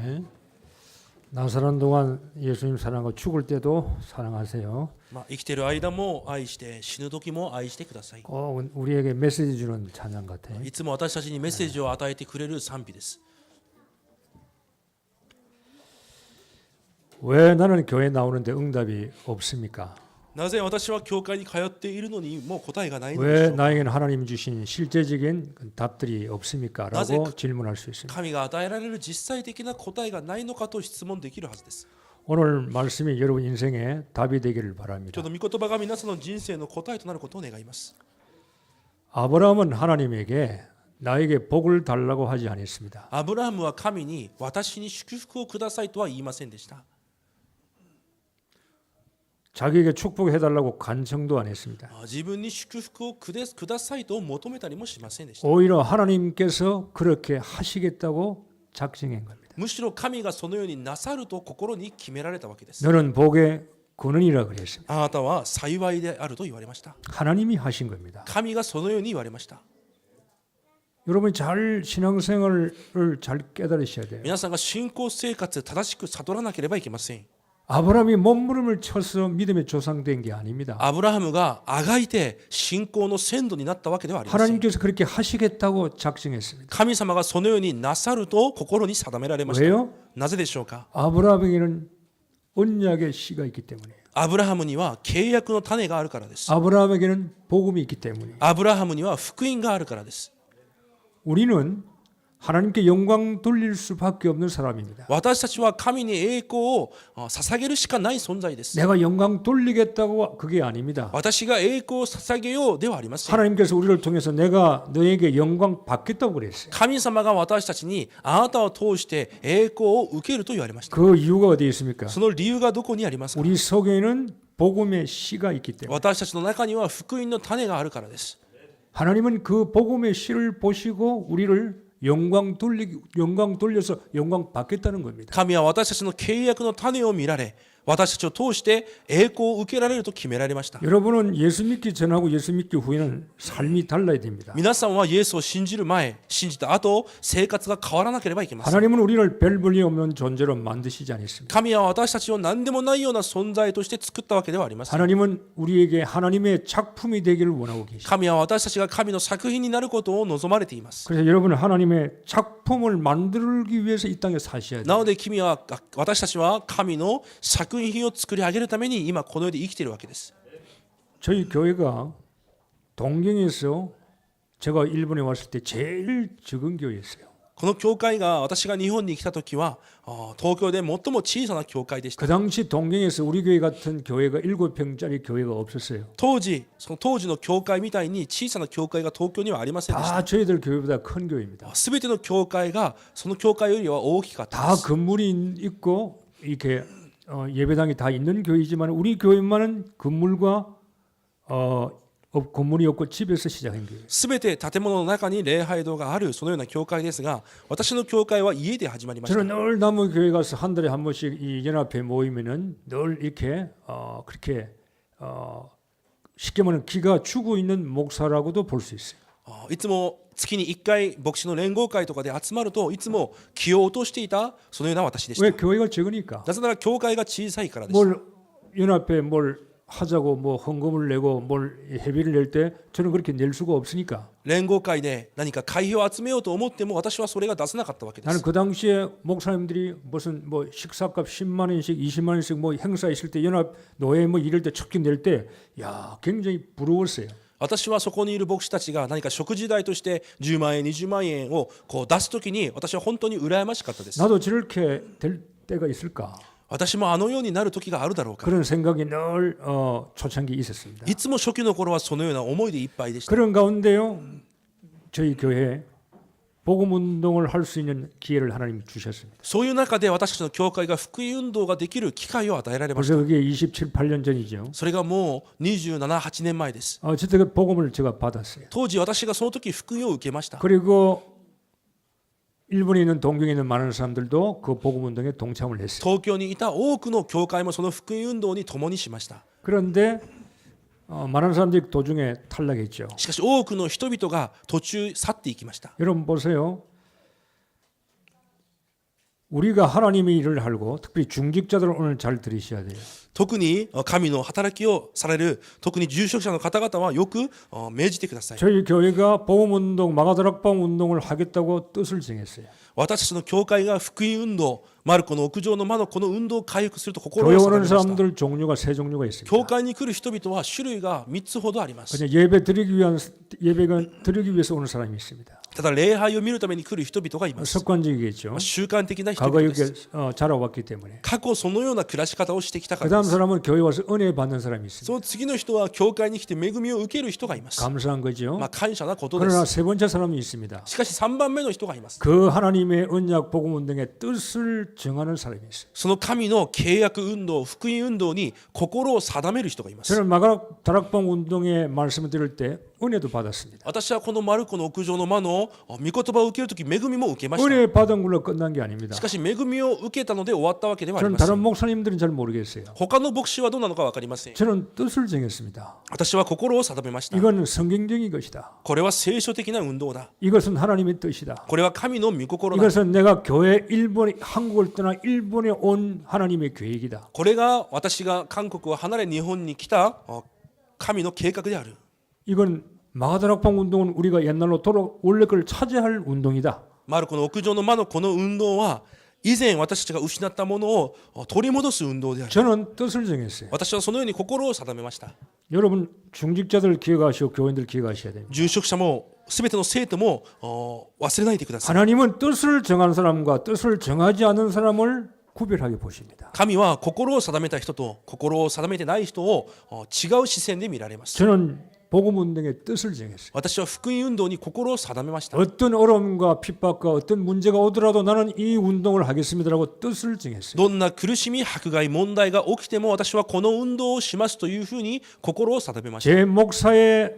네. 나사는 동안 예수님 사랑하고 죽을 때도 사랑하세요. 生きている間も愛して死ぬ時も愛してください。 꼭 우리에게 메시지 주는 찬양 같아요. いつも私たちにメッセージを与えてくれる賛美です。 왜 나는 교회 나오는데 응답이 없습니까? なぜ私は教会に通っているのにもう答えがないので 왜 しょうか。 나에게는 하나님 주신 실제적인 답들이 없습니까? 라고 질문할 수 있습니다. 神が与えられる実際的な答えがないのかと質問できるはずです。 오늘 말씀이 여러분 인생에 답이 되기를 今 바랍니다. 日の御言葉が皆さんの人生の答えとなることを願います。 아브라함은 하나님에게 나에게 복을 달라고 하지 않았습니다. アブラハムは神に私に祝福をくださいとは言いませんでした。 자기에게 축복해달라고 간청도 안 했습니다. 自分に祝福をくださいと求めたりもしませんでした。 오히려 하나님께서 그렇게 하시겠다고 작정한 겁니다. むしろ神がそのようになさると心に決められたわけです。 너는 복의 근원이라 그랬습니다. あなたは幸いであると言われました。 하나님이 하신 겁니다. 神がそのように言われました。 여러분이 잘 신앙생활을 잘 깨달으셔야 돼요. 皆さんが信仰生活正しく悟らなければいけません。 아브라함이 몸부림을 쳐서 믿음의 조상된 게 아닙니다. アブラハムがあがいて信仰の先祖になったわけではありません。 하나님께서 그렇게 하시겠다고 작정했습니다. 神様がそのようになさると心に定められました。 왜요? なぜでしょうか。 아브라함에게는 언약의 씨가 있기 때문이에요. アブラハムには契約の種があるからです。 아브라함에게는 복음이 있기 때문이에요. アブラハムには福音があるからです。 우리는 하나님께 영광 돌릴 수밖에 없는 사람입니다. 私たちは神に栄光を捧げるしかない存在です。 내가 영광 돌리겠다고 그게 아닙니다. 私が栄光を捧げようではありません。 하나님께서 우리를 통해서 내가 너에게 영광 받겠다고 그랬어요. 神様が私たちにあなたを通して栄光を受けると言われました。 그 이유가 어디에 있습니까? その理由がどこにありますか。 우리 속에는 복음의 씨가 있기 때문에 私たちの中には福音の種があるからです。 하나님은 그 복음의 씨를 보시고 우리를 영광 돌려서 영광 받겠다는 겁니다. 神は私たちの契約の種を見られ、私たちを通して栄光を受けられると決められました。 여러분은 예수 믿기 전하고 예수 믿기 후에는 삶이 달라야 됩니다. 皆さんはイエスを信じる前、信じた後、生活が変わらなければいけません。 하나님은 우리를 별 볼일 없는 존재로 만드시지 않았습니다. 神は私たちを何でもないような存在として作ったわけではありません。 하나님은 우리에게 하나님의 작품이 되기를 원하고 계십니다. 神は私たちが神の作品になることを望まれています。 그래서 여러분은 하나님의 작품을 만들기 위해서 이 땅에 사셔야 돼요. なので私たちは神の作品を作り上げるために今この世で生きているわけです。 저희 교회가 동경에서 제가 일본에 왔을 때 제일 적은 교회였어요. この教会が私が日本に来た時は東京で最も小さな教会でした。 그 당시 동경에서 우리 교회 같은 교회가 7평짜리 교회가 없었어요. その当時の教会みたいに小さな教会が東京にはありませんでした。 다 저희들 교회보다 큰 교회입니다. すべての教会がその教会よりは大きかったで 다 す。 건물이 있고 이렇게 예배당이 다 있는 교회이지만 우리 교회만은 건물과 건물이 없고 집에서 시작한 교회. すべて建物の中に礼拝堂があるそのような教会ですが、私の教会は家で始まりました。 저는 늘 남의 교회 가서 한 달에 한 번씩 이 연합회 모이면은 늘 이렇게 그렇게 쉽게 말하면 기가 죽어 있는 목사라고도 볼 수 있어요. いつも月に1回牧師の連合会とかで集まるといつも気を落としていたそのような私でし 왜 た。 교회가 적으니까 なぜなら教会が小さいからです。 뭘 연합회 뭘 하자고 뭐 헌금을 내고 뭘 회비를 낼 때 저는 그렇게 낼 수가 없으니까 連合会で何か会費を集めようと思っても私はそれが出せなかったわけで 나는 す。 그 당시에 목사님들이 무슨 뭐 식사값 10만 원씩 20만 원씩 뭐 행사 있을 때 연합 노예 뭐 이럴 때 척기 낼 때 야 굉장히 부러웠어요. 私はそこにいる牧師たちが何か食事代として10万円20万円をこう出すときに私は本当に羨ましかったです。 나도 저렇게 될 때가 있을까? 私もあのようになる時があるだろうか。 그런 생각이 늘 초창기에 있었습니다. いつも初期の頃はそのような思いでいっぱいでした。 그런 가운데요 저희 교회에 복음 운동을 할 수 있는 기회를 하나님 주셨습니다. そういう中で私たちの教会が福音運動ができる機会を与えられました。 벌써 그게 27, 8년 전이죠. それがもう27、8年前です。 어쨌든 그 복음을 제가 받았어요. 当時私がその時福音を受けました。 그리고 일본에 있는 동경에 있는 많은 사람들도 그 복음 운동에 동참을 했어요. 東京にいた多くの教会もその福音運動に共にしました。 그런데 많은 사람들이 도중에 탈락했죠. しかし多くの人々が途中去っていきました。 여러분 보세요. 우리가 하나님의 일을 하고 특별히 중직자들 오늘 잘 들으셔야 돼요. 特に神の働きをされる特に住職者の方々はよく命じてください。 저희 교회가 복음운동, 마가다락방 운동을 하겠다고 뜻을 정했어요. 私たちの教会が福音運動、マルコの屋上の魔のこの運動を回復すると心 교회 を定め 오는 ました。 사람들 종류가 세 종류가 있습니다. 教会に来る人々は種類が3つほどあります。 그냥 예배 드리기 위해서 오는 사람이 있습니다. ただ礼拝を見るために来る人々がいます。 습관적이겠죠. 習慣的な人 과거 々で 이렇게 す。 자라왔기 때문에. 過去そのような暮らし方をしてきたか 그 ら 다음 です。 사람은 교회 와서 은혜 받는 사람이 있습니다. その次の人は教会に来て恵みを受ける人がいます。 감사한 거죠. 感謝なことで 그러나 す。 세 번째 사람이 있습니다. しかし3番目の人がいます。 그 하나님의 언약 복음 운동의 뜻을 정하는 사람이 있어요. その神の契約運動、福音運動に心を定める人がいます。 저는 마가다락방 운동의 말씀을 들을 때 은혜도 받았습니다. 私はこのマルコの屋上の魔の御言葉を受けるとき恵みも受けました。 은혜 받은 걸로 끝난 게 아닙니다. しかし恵みを受けたので終わったわけではあり 저는 ませ 다른 ん。 목사님들은 잘 모르겠어요. 他の牧師はどうなのか分かりません。 저는 뜻을 정했습니다. 私は心を定めました。 이건 성경적인 것이다. これは聖書的な運動だ。 이것은 하나님의 뜻이다. これは神の御心だ。 이것은 내가 교회 한국을 떠나 일본에 온 하나님의 계획이다. これが私が韓国を離れ日本に来た神の計画である。 이건 마가다락방 운동은 우리가 옛날로 원래 걸 차지할 운동이다. マルコの屋上の魔のこの運動は以前私たちが失ったものを取り戻す運動である。 저는 뜻을 정했어요. 私はそのように心を定めました。 여러분 중직자들 기억하시고 교인들 기억하셔야 됩니다. 住職者もすべての生徒も忘れないでください。 하나님은 뜻을 정한 사람과 뜻을 정하지 않은 사람을 구별하게 보십니다. 神は心を定めた人と心を定めてない人を違う視線で見られます。 저는 복음 운동의 뜻을 정했어요. 私は福音運動に心を定めました。 어떤 어려움과 핍박과 어떤 문제가 오더라도 나는 이 운동을 하겠습니다라고 뜻을 정했어요. どんな苦しみ、迫害、問題が起きても私はこの運動をしますというふうに心を定めました。 제 목사의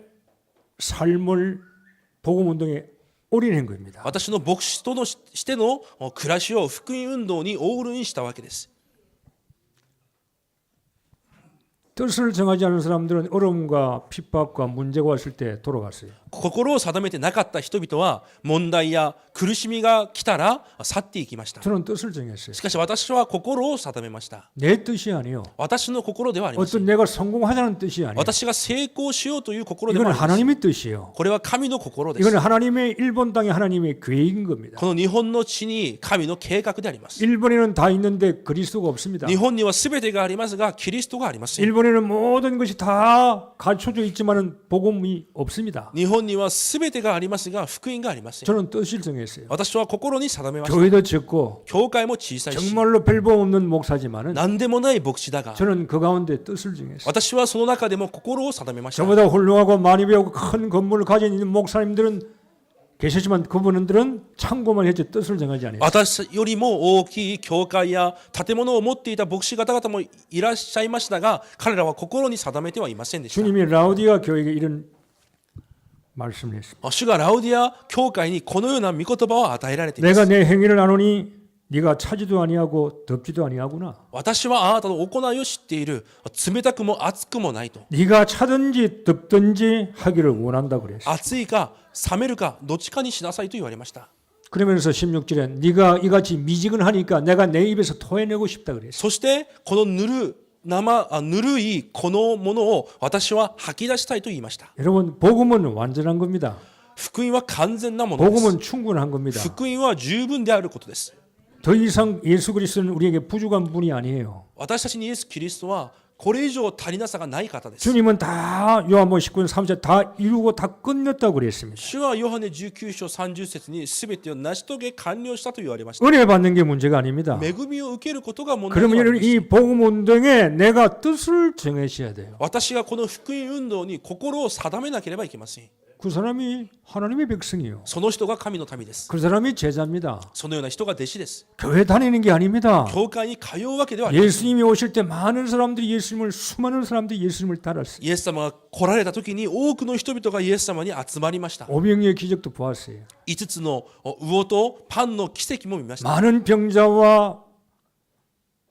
삶을 복음 운동에 올인한 겁니다. 私の牧師としての暮らしを福音運動にオールインしたわけです。 뜻을 정하지 않은 사람들은 어려움과 핍박과 문제가 왔을 때 돌아갔어요. 心を定めてなかった人々は問題や苦しみが来たら去っていきました。 저는 뜻을 정했어요. しかし私は心を定めました。 내 뜻이 아니요. 私の心ではありません。 어떤 내가 성공하자는 뜻이 아니에요. 私が成功しようという心で 이건 はありません。 하나님의 뜻이에요. これは神の心です。 이건 하나님의 일본 땅에 하나님의 계획인 겁니다. この日本の地に神の計画であります。 일본에는 다 있는데 그리스도가 없습니다. 日本には全てがありますがキリストがありません。 일본에는 모든 것이 다 갖춰져 있지만은 복음이 없습니다. 日本には全てがありますが福音がありません。 저는 뜻을 정했어요. 私は心に定めました。 교회도 적고 教会も小さいし 정말로 별복 없는 목사지만은 何でもない牧師だが 저는 그 가운데 뜻을 정했어요. 私はその中でも心を定めました。 저보다 훌륭하고 많이 배우고 큰 건물을 가진 있는 목사님들은 계시지만 그분들은 참고만 했지 뜻을 정하지 않아요. 私よりも大きい教会や建物を持っていた牧師方々もいらっしゃいましたが彼らは心に定めてはいませんでした。 주님이 라우디아 교회에게 이런 말씀을 했습니다. 主がラウディア教会にこのような御言葉を与えられていま 내가 す。 내 행위를 아노니 네가 차지도 아니하고 덥지도 아니하구나. 私はあなたの行いを知っている。冷たくも熱くもないと。 네가 차든지 덥든지 하기를 원한다 그랬어요. 熱いか冷めるかどっちかにしなさいと言われました。 그러면서 16절에 네가 이같이 미지근하니까 내가 내 입에서 토해내고 싶다 그랬어요. そしてこのぬるいこのものを私は吐き出したいと言いました。 여러분 복음은 완전한 겁니다. 福音は完全なものです。 복음은 충분한 겁니다. 福音は十分であることです。 더 이상 예수 그리스도는 우리에게 부족한 분이 아니에요. 私たちにイエス・キリストはこれ以上足りなさがない方です。 주님은 다 요한복음 19장 3절 다 이루고 다 끝냈다고 그랬습니다. 主はヨハネ19章30節に全てを成し遂げ完了したと言われました。 은혜 받는 게 문제가 아닙니다. 恵みを受けることが問題では 그러면 ありま 여러분 す。 이 복음 운동에 내가 뜻을 정하셔야 돼요. 私がこの福音運動に心を定めなければいけません。 그 사람이 하나님의 백성이에요. その人が神の民です。 그 사람이 제자입니다. そのような人が弟子です。 교회 다니는 게 아닙니다. 教会に通うわけではありません。 예수님이 오실 때 많은 사람들이 수많은 사람들이 예수님을 따랐어요. イエス様が来られた時に多くの人々がイエス様に集まりました。 오병이의 기적도 보았어요. 5つの魚とパンの奇跡も見ました。 많은 병자와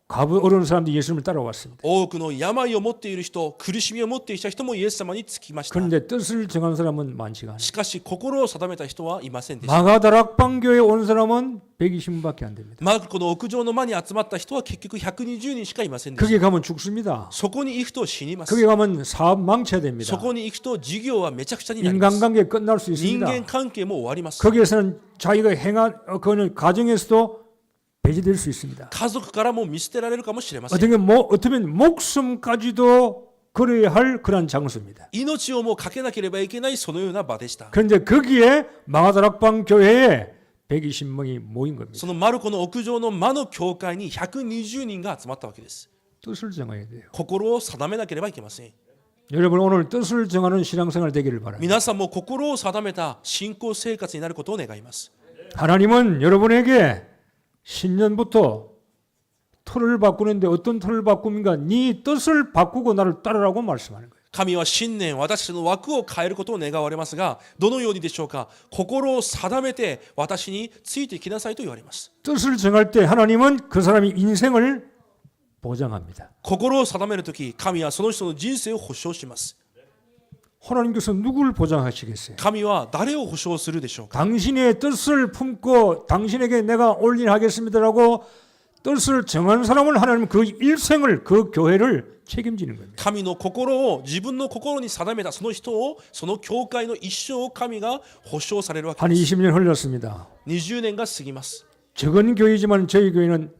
과부 어려운 사람들이 예수님을 따라왔습니다. 多くの病を持っている人、苦しみを持っていた人もイエス様につきました。 그런데 뜻을 정한 사람은 많지가 않아요. しかし心を定めた人はいませんでした。 마가다락방 교회에 온 사람은 120명밖에 안 됩니다. マークこの屋上の間に集まった人は結局120人しかいませんでした。 거기 가면 죽습니다. そこに行くと死にます。 거기 가면 사업 망쳐야 됩니다. そこに行くと事業はめちゃくちゃになります。 인간관계 끝날 수 人 있습니다. 間関係も終わります。 거기에서는 자기가 행한 그는 가정에서도 배제될 수 있습니다. 家族からも見捨てられるかもしれません。 어쩌면 목숨까지도 걸어야 할 그런 장소입니다. 命をもかけなければいけないそのような場でした。 그런데 거기에 마가다락방 교회에 120명이 모인 겁니다. そのマルコの屋上の間の教会に120人が集まったわけです。 뜻을 정해야 돼요. 心を定めなければいけません。 여러분 오늘 뜻을 정하는 신앙생활 되기를 바랍니다. 皆さんも心を定めた信仰生活になることを願います。 하나님은 여러분에게 신년부터 틀을 바꾸는데 어떤 틀을 바꿉니까? 네 뜻을 바꾸고 나를 따르라고 말씀하는 거예요. 神は新年私たちの枠を変えることを願われますが、どのようにでしょうか。心を定めて私についてきなさいと言われます。 뜻을 정할 때 하나님은 그 사람의 인생을 보장합니다. 心を定めるとき、神はその人の人生を保証します。 하나님께서 누구를 보장하시겠어요? 神は誰を保証するでしょうか。 당신의 뜻을 품고 당신에게 내가 올인하겠습니다라고 뜻을 정한 사람은 하나님은 그 일생을 그 교회를 책임지는 겁니다. 神の心を自分の心に定めたその人を、その教会の一生を神が保証されるわけ 한 です。 20년 흘렀습니다. 20年が過ぎます。 적은 교회지만 저희 교회는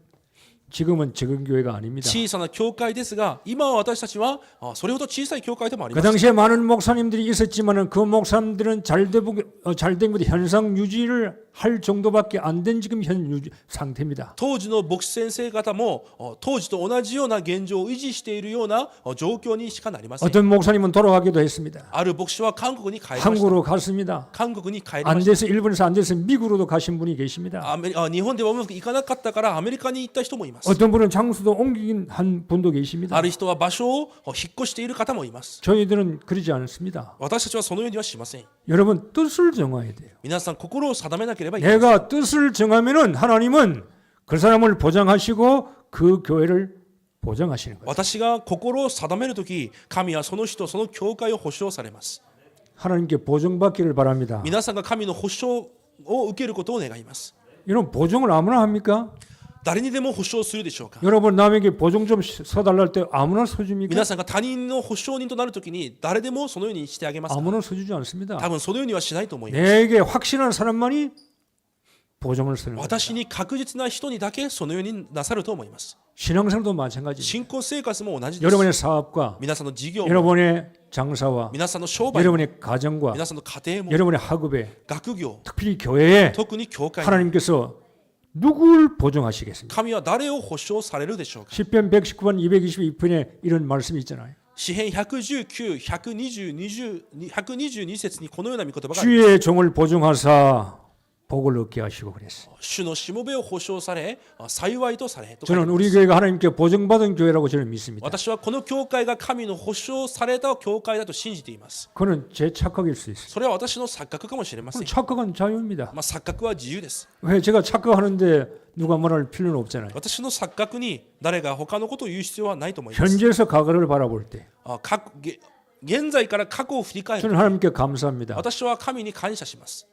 지금은 적은 교회가 아닙니다. 小さな教会ですが、今は私たちはそれほど小さい教会でもあり 그 ます。 당시에 많은 목사님들이 있었지만은 그 목사님들은 잘된 것도 현상 유지를 할 정도밖에 안 된 지금 현 상태입니다. 当時の牧師先生方も当時と同じような現状を維持しているような状況にしかなりません。 어떤 목사님은 돌아가기도 했습니다. ある牧師は韓国に帰りました。 한국으로 갔습니다. 韓国に帰り 안 ました。 돼서 일본에서 안 돼서 미국으로도 가신 분이 계십니다. 日本ではうまくいかなかったからアメリカに行った人もいます。 어떤 분은 장소도 옮긴 한 분도 계십니다. ある人は場所を引っ越している方もいます。 저희들은 그러지 않습니다. 私たちはそのようにはしません。 여러분 뜻을 정해야 돼요. 皆さん心を定めなければいけません。 내가 뜻을 정하면은 하나님은 그 사람을 보장하시고 그 교회를 보장하시는 거예요. 私が心を定めるとき、神はその人、その教会を保証されます。 하나님께 보정받기를 바랍니다. 皆さんが神の保証を受けることを願います。 이런 보정을 아무나 합니까? 誰にでも保証するでしょうか。 여러분 남에게 보정 좀 서달라 할 때 아무나 서줍니까? 皆さんが他人の保証人となるときに誰でもそのようにしてあげますか。 아무나 서주지 않습니다. 多分そのようにはしないと思います。 내게 확신한 사람만이 보정을 서는 거예요. 私に確実な人にだけそのようになさると思います。 신앙생활도 마찬가지입니다. 信仰生活も同じです。 여러분의 사업과 皆さんの事業も、 여러분의 장사와 皆さんの商売も、 여러분의 가정과 皆さんの家庭も、 여러분의 학업에 学業、 특별히 교회에 特に教会に 하나님께서 누구를 보정하시겠습니까? 神は誰を保証されるでしょうか。 시편 119번 222편에 이런 말씀이 있잖아요. 詩編119、122節にこのような御言葉があります。 주의 종을 보정하사 복을 얻게 하시고 그랬어요. 主のしもべを保証され、幸いとされと書いてあり 저는 ます。 우리 교회가 하나님께 보정받은 교회라고 저는 믿습니다. 私はこの教会が神の保証された教会だと信じています。 그는 제 착각일 수 있어요. それは私の錯覚かもしれません。 착각은 자유입니다. 錯覚は自由です。 왜 제가 착각하는데 누가 말할 필요는 없잖아요. 私の錯覚に誰が他のことを言う必要はないと思います。 현재에서 과거를 바라볼 때 現在から過去を振り返る。 저는 하나님께 감사합니다. 私は神に感謝します。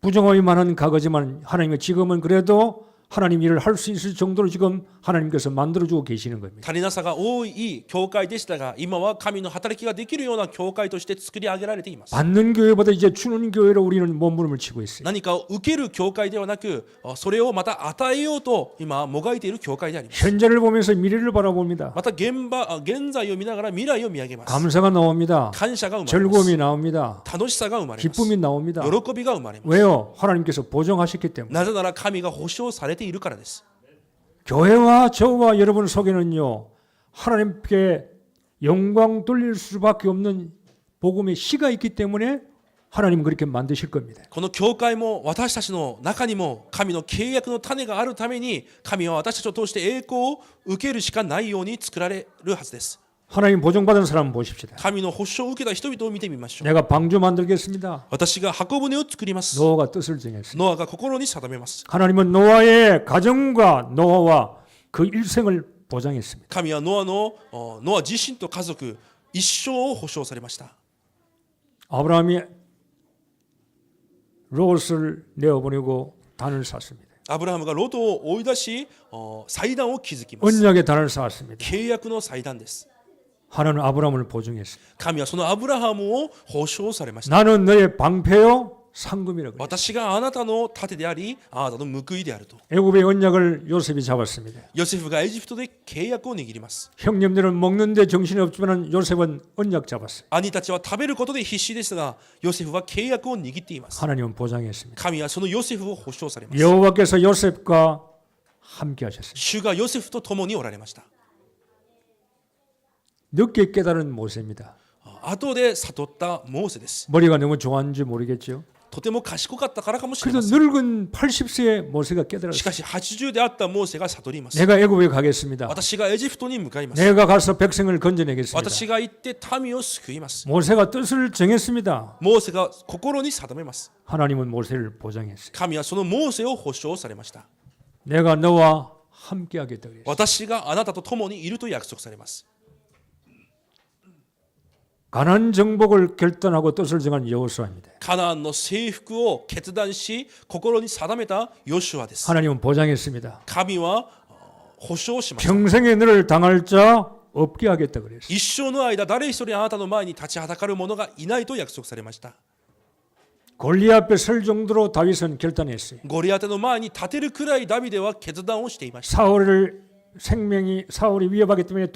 부정함이 많은 과거지만 하나님은 지금은 그래도 하나님 일을 할 수 있을 정도로 지금 하나님께서 만들어주고 계시는 겁니다. 足りなさが多い教会でしたが、今は神の働きができるような教会として作り上げられています。 받는 교회보다 이제 주는 교회로 우리는 몸부림을 치고 있어요. 何かを受ける教会ではなく、それをまた与えようと今もがいている教会であります。 현재를 보면서 미래를 바라봅니다. また現在を見ながら未来を見上げます。 감사가 나옵니다. 感謝が生まれま 즐거움이 す。 나옵니다. 楽しさが生まれます。 기쁨이 나옵니다. 喜びが生まれます。 왜요? 하나님께서 보정하셨기 때문에. なぜなら神が保証されているからです。 교회와 저와 여러분 속에는요, 하나님께 영광 돌릴 수밖에 없는 복음의 씨가 있기 때문에 하나님은 그렇게 만드실 겁니다. この教会も私たちの中にも神の契約の種があるために、神は私たちを通して栄光を受けるしかないように作られるはずです。 하나님 보정받은 사람 보십시다. 神の保証を受けた人々を見てみましょう。 내가 방주 만들겠습니다. 私が箱舟を作ります。 노아가 뜻을 정했습니다. ノアが心に定めます。 하나님은 노아의 가정과 노아와 그 일생을 보장했습니다. 神はノア自身と家族一生を保証されました。 아브라함이 롯을 내어보내고 단을 쌓습니다. アブラハムがロトを追い出し祭壇を築きます。 언약의 단을 쌓았습니다. 契約の祭壇です。 하나님은 아브라함을 보증했습니다. 神はそのアブラハムを保証されました。 나는 너의 방패요 상금이라고. 私があなたの盾であり、あなたの報いであると。 애굽의 언약을 요셉이 잡았습니다. ヨセフがエジプトで契約を握ります。 형님들은 먹는데 정신이 없지만 요셉은 언약 잡았어요. 兄たちは食べることで必死ですが、ヨセフは契約を握っています。 하나님은 보장했습니다. 神はそのヨセフを保証されます。 여호와께서 요셉과 함께 하셨습니다. 主がヨセフと共におられました。 늦게 깨달은 모세입니다. 後で悟ったモーセです。 머리가 너무 좋았는지 모르겠죠. とても賢かったからかもしれ 그래도 ません。 늙은 80세의 모세가 し 깨달았어요. かし80であったモーセが悟ります。 내가 애굽에 가겠습니다. 私がエジプトに向かいます。 내가 가서 백성을 건져내겠습니다. 私が行って民を救います。 모세가 뜻을 정했습니다. モーセが心に定めます。 하나님은 모세를 보장했어요. 神はそのモーセを保証されました。 내가 너와 함께 하겠다 그랬어요. 私があなたと共にいると約束されます。 가나안 정복을 결단하고 뜻을 정한 여호수아입니다. カナンの征服を決断し心に定めたヨシュアです。 하나님은 보장했습니다. 神は保証しました。 평생에 너를 당할 자 없게 하겠다 그랬어요. 一生の間誰一人あなたの前に立ちはだかる者がいないと約束されました。 골리앗 앞에 설 정도로 다윗은 결단했어요. ゴリアテの前に立てるくらいダビデは決断をしていました。 사울이 위협하기 때문에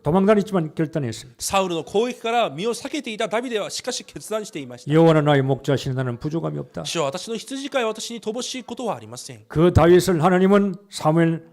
도망다녔지만 결단했습니다. サウルの攻撃から身を避けていたダビデはしかし決断していました。 여호와는 나의 목자시니 나는 부족함이 없다. 主は私の羊飼い、私に乏しいことはありません。 그 다윗을 하나님은 사무엘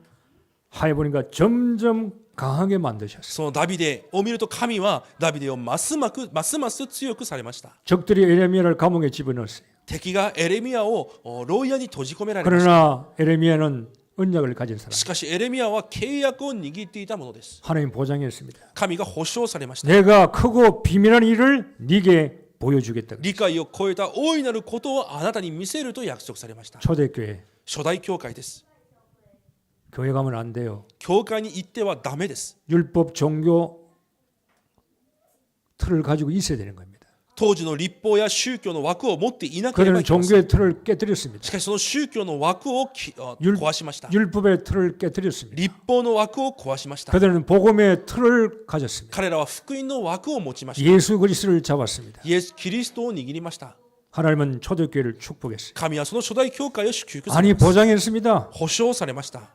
하에 보니까 점점 강하게 만드셨어요. そのダビデを見ると神はダビデをますます強くされました。 적들이 에레미야를 감옥에 집어넣었어요. 敵がエレミヤを牢屋に閉じ込められました。 그러나 에레미야는 언약을 가진 사람. しかしエレミヤは契約を握っていたものです。 하나님 보장했습니다. 神が保証されました。 내가 크고 비밀한 일을 네게 보여주겠다. 理解を超えた大いなることをあなたに見せると約束されました。 초대교회. 初代教会です。 교회 가면 안 돼요. 教会に行ってはダメです。 율법 종교 틀을 가지고 있어야 되는 겁니다. 当時の立法や宗教の枠を持っていなければ 그들은 いけません。 종교의 틀을 깨뜨렸습니다. しかしその宗教の枠を壊しました。 율법의 틀을 깨뜨렸습니다. 立法の枠を壊しました。 그들은 복음의 틀을 가졌습니다. 彼らは福音の枠を持ちました。 예수 그리스도를 잡았습니다. イエス・キリストを握りました。 하나님은 초대교회를 축복했어요. 神はその初代教会を祝福さ 아니 れます。 보장했습니다. 保証されました。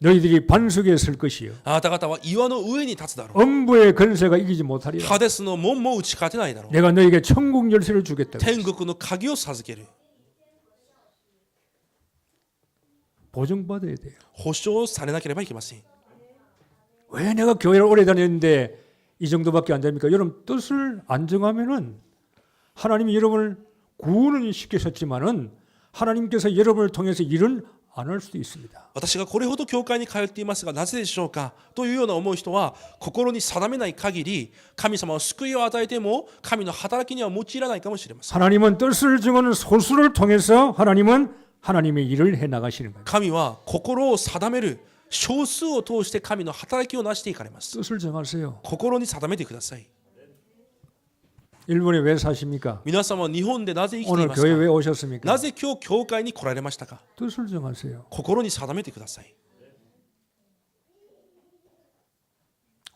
너희들이 반석에 설 것이요. あなた方は岩の上に立つだろう。 엄부의 권세가 이기지 못하리라. ハデスの門も打ち勝てないだろう。 내가 너에게 천국 열쇠를 주겠다. 天国の鍵を授ける。 보증받아야 돼요. 保証されなければいけません。 왜 내가 교회를 오래 다녔는데 이 정도밖에 안 됩니까? 여러분 뜻을 안 정하면은 하나님이 여러분을 구원은 시키셨지만은 하나님께서 여러분을 통해서 일은 안 할 수도 있습니다. 私がこれほど教会に通っていますがなぜでしょうかというような思う人は心に定めない限り神様は救いを与えても神の働きには用いらないかもしれません。 하나님은 뜻을 정하는 소수를 통해서 하나님은 하나님의 일을 해 나가시는 거예요. 神は心を定める少数を通して神の働きをなしていかれます。 뜻을 정하세요. 心に定めてください。 일본에 왜 사십니까? 皆様は日本でなぜ生きてい 오늘 ます 교회 왜 か。 오셨습니까? なぜ今日教会に来られましたか。 뜻을 정하세요. 心に定めてください。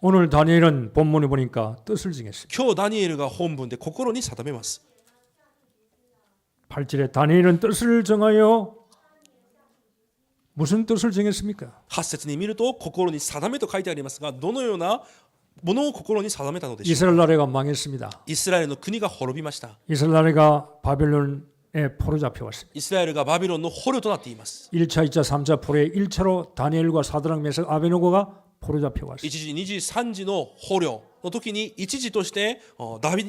오늘 다니엘은 본문에 보니까 뜻을 정했어요. 今日ダニエルが本文で心に定めます。 8절에 다니엘은 뜻을 정하여 무슨 뜻을 정했습니까? 8節に見ると心に定めと書いてありますがどのようなものを心に定めたのでしょうか。 이스라엘 나라가 망했습니다. イスラエルの国が滅びました。 이스라엘 나라가 바벨론에 포로 잡혀왔습니다. イスラエルがバビロンの捕虜となっています。 1차, 2차, 3차 포로에 1차로 다니엘과 사드락, 메삭, 아베노고가 포로 잡혀왔습니다. 1次、2次、3次の捕虜の時に一時として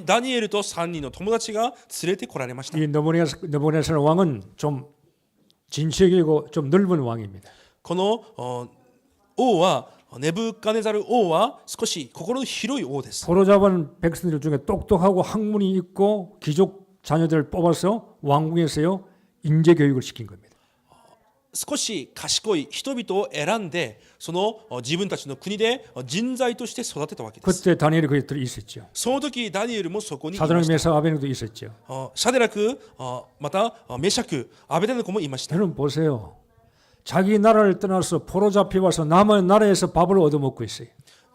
ダニエルと3人の友達が連れてこられました。 이 느부갓네살 왕은 좀 진취적이고 좀 넓은 왕입니다. この王はネブカネザル王は少し心の広い王です。 포로 잡은 백성들 중에 똑똑하고 학문이 있고 귀족 자녀들을 뽑아서 왕궁에서요 인재 교육을 시킨 겁니다. 少し賢い人々を選んでその自分たちの国で人材として育てたわけです 그때 다니엘이 그들이 있었죠. その時ダニエルもそこにいま 사드락 した 메삭 아베드도 있었죠. シャデラクまたメシャクアベデネコもいました 여러분 보세요. 자기 나라를 떠나서 포로 잡혀와서 남은 나라에서 밥을 얻어먹고 있어요.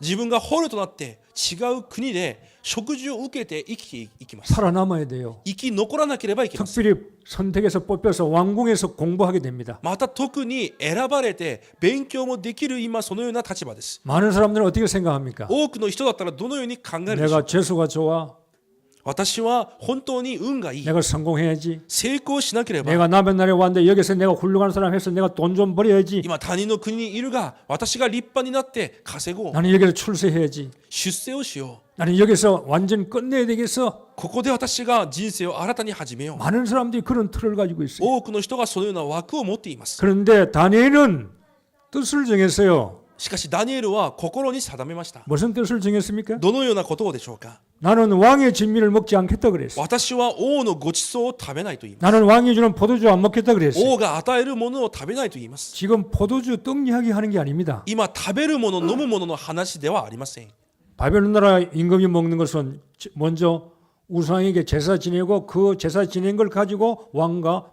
自分が捕虜となって違う国で食事を受けて生きていきます 살아남아야 돼요. 生き残らなければいけません 특별히 선택해서 뽑혀서 왕궁에서 공부하게 됩니다. また特に選ばれて勉強もできる今そのような立場です 많은 사람들은 어떻게 생각합니까? 多くの人だったらどのように考えるでしょう 내가 재수가 좋아. 私は本当に運がいい 내가 성공해야지. 成功しなければ 내가 남의 나라에 왔는데 여기서 내가 훌륭한 사람 해서 내가 돈 좀 벌어야지. 今他人の国にいるが私が立派になって稼ごう 나는 여기서 출세해야지. 出世をしよう 나는 여기서 완전 끝내야 되겠어. ここで私が人生を新たに始めよう 많은 사람들이 그런 틀을 가지고 있어요. 多くの人がそのような枠を持っています 그런데 다니엘은 뜻을 정했어요. しかしダニエルは心に定めました 무슨 뜻을 정했습니까? どのようなことをでしょうか 나는 왕의 진미를 먹지 않겠다 그랬어. 私は王のご馳走を食べないと言います 나는 왕이 주는 포도주 안 먹겠다 그랬어. 王が与えるものを食べないと言います 지금 포도주 떡 이야기 하는 게 아닙니다. 今食べるもの飲むものの話ではありません 바벨론 나라 임금이 먹는 것은 먼저 우상에게 제사 지내고 그 제사 지낸 걸 가지고 왕과